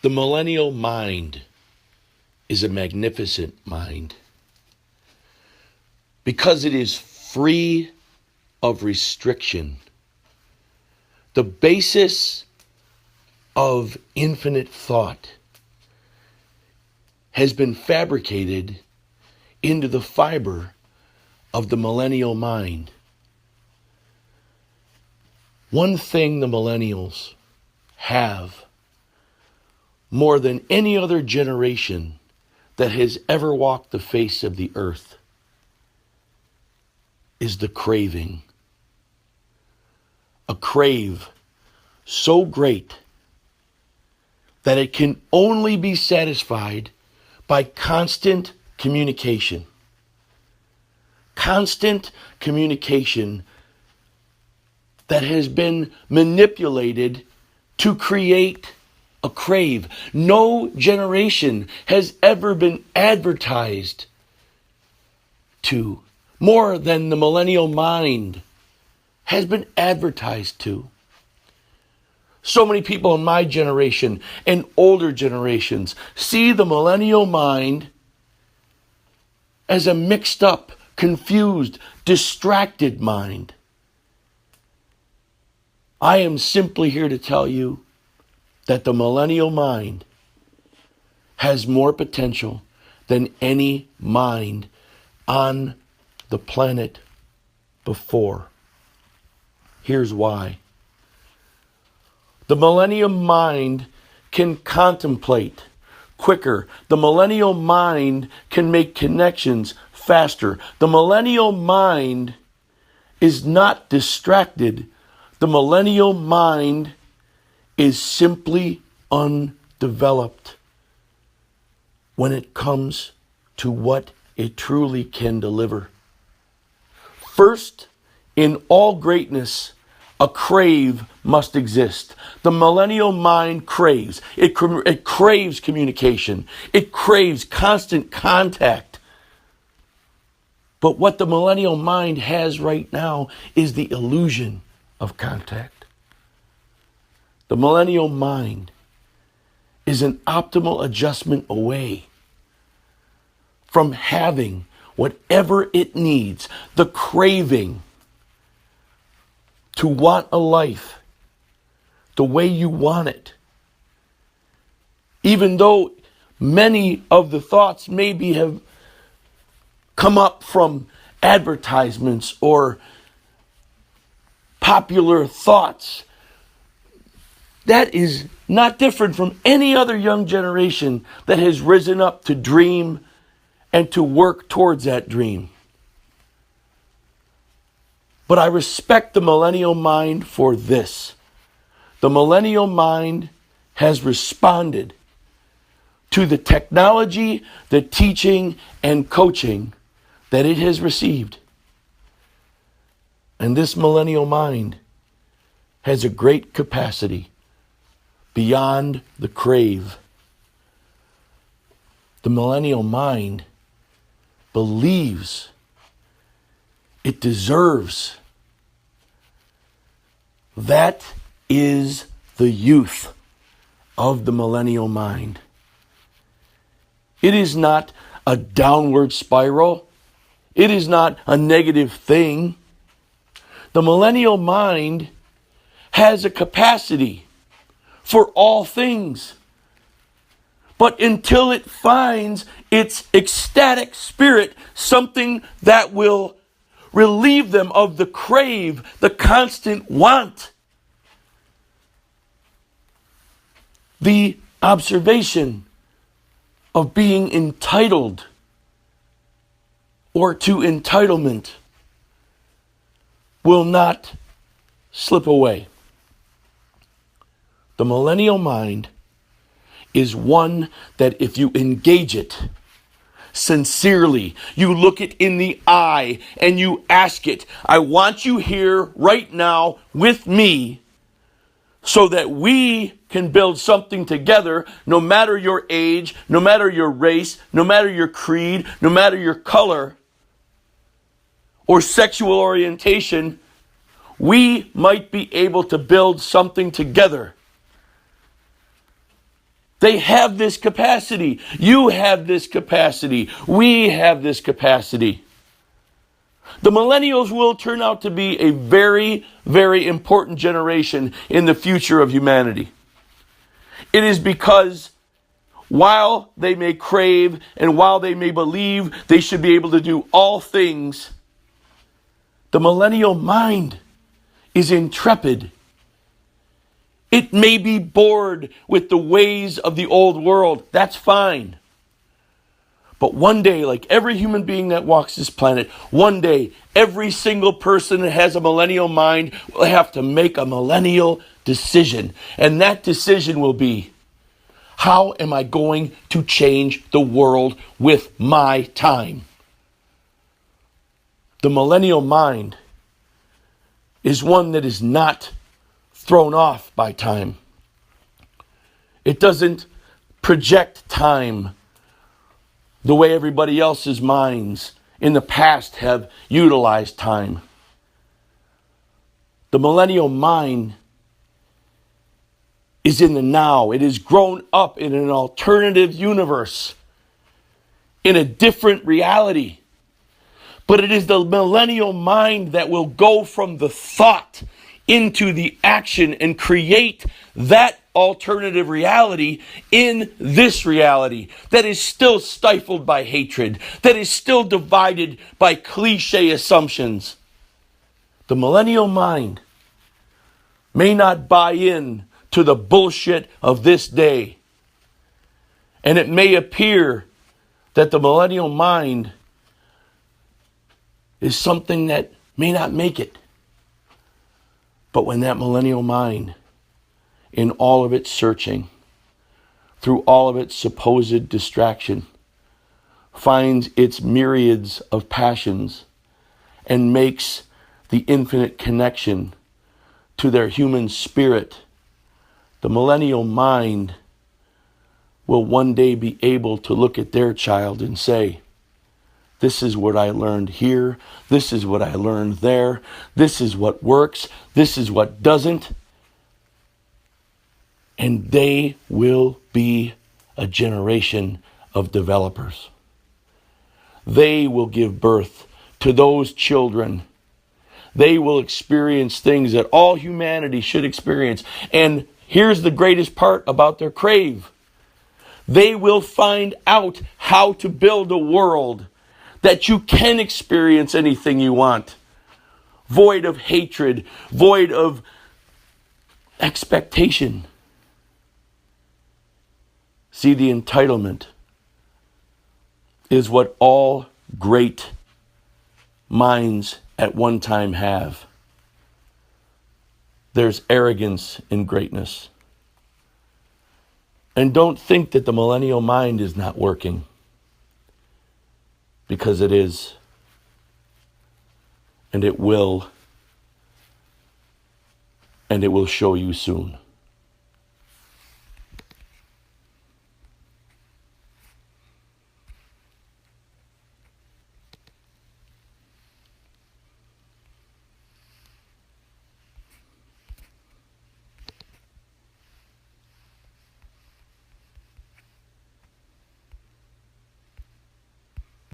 The millennial mind is a magnificent mind because it is free of restriction. The basis of infinite thought has been fabricated into the fiber of the millennial mind. One thing the millennials have more than any other generation that has ever walked the face of the earth is the craving. A crave so great that it can only be satisfied by constant communication. Constant communication that has been manipulated to create a crave. No generation has ever been advertised to more than the millennial mind has been advertised to. So many people in my generation and older generations see the millennial mind as a mixed up, confused, distracted mind. I am simply here to tell you that the millennial mind has more potential than any mind on the planet before. Here's why. The millennial mind can contemplate quicker. The millennial mind can make connections faster. The millennial mind is not distracted. The millennial mind is simply undeveloped when it comes to what it truly can deliver. First, in all greatness, a crave must exist. The millennial mind craves. It craves communication. It craves constant contact. But what the millennial mind has right now is the illusion of contact. The millennial mind is an optimal adjustment away from having whatever it needs, the craving to want a life the way you want it. Even though many of the thoughts maybe have come up from advertisements or popular thoughts, that is not different from any other young generation that has risen up to dream and to work towards that dream. But I respect the millennial mind for this. The millennial mind has responded to the technology, the teaching, and coaching that it has received. And this millennial mind has a great capacity beyond the crave. The millennial mind believes it deserves. That is the youth of the millennial mind. It is not a downward spiral. It is not a negative thing. The millennial mind has a capacity for all things. But until it finds its ecstatic spirit, something that will relieve them of the crave, the constant want, the observation of being entitled or to entitlement will not slip away. The millennial mind is one that if you engage it sincerely, you look it in the eye and you ask it, I want you here right now with me so that we can build something together, no matter your age, no matter your race, no matter your creed, no matter your color or sexual orientation, we might be able to build something together They have this capacity. You have this capacity. We have this capacity. The millennials will turn out to be a very, very important generation in the future of humanity. It is because while they may crave and while they may believe they should be able to do all things, the millennial mind is intrepid. It may be bored with the ways of the old world. That's fine. But one day, like every human being that walks this planet, one day, every single person that has a millennial mind will have to make a millennial decision. And that decision will be, how am I going to change the world with my time? The millennial mind is one that is not thrown off by time. It doesn't project time the way everybody else's minds in the past have utilized time. The millennial mind is in the now. It is grown up in an alternative universe, in a different reality. But it is the millennial mind that will go from the thought into the action and create that alternative reality in this reality that is still stifled by hatred, that is still divided by cliche assumptions. The millennial mind may not buy in to the bullshit of this day. And it may appear that the millennial mind is something that may not make it. But when that millennial mind, in all of its searching, through all of its supposed distraction, finds its myriads of passions and makes the infinite connection to their human spirit, the millennial mind will one day be able to look at their child and say, this is what I learned here. This is what I learned there. This is what works. This is what doesn't. And they will be a generation of developers. They will give birth to those children. They will experience things that all humanity should experience. And here's the greatest part about their crave. They will find out how to build a world that you can experience anything you want. Void of hatred, void of expectation. See, the entitlement is what all great minds at one time have. There's arrogance in greatness. And don't think that the millennial mind is not working. Because it is. And it will. And it will show you soon.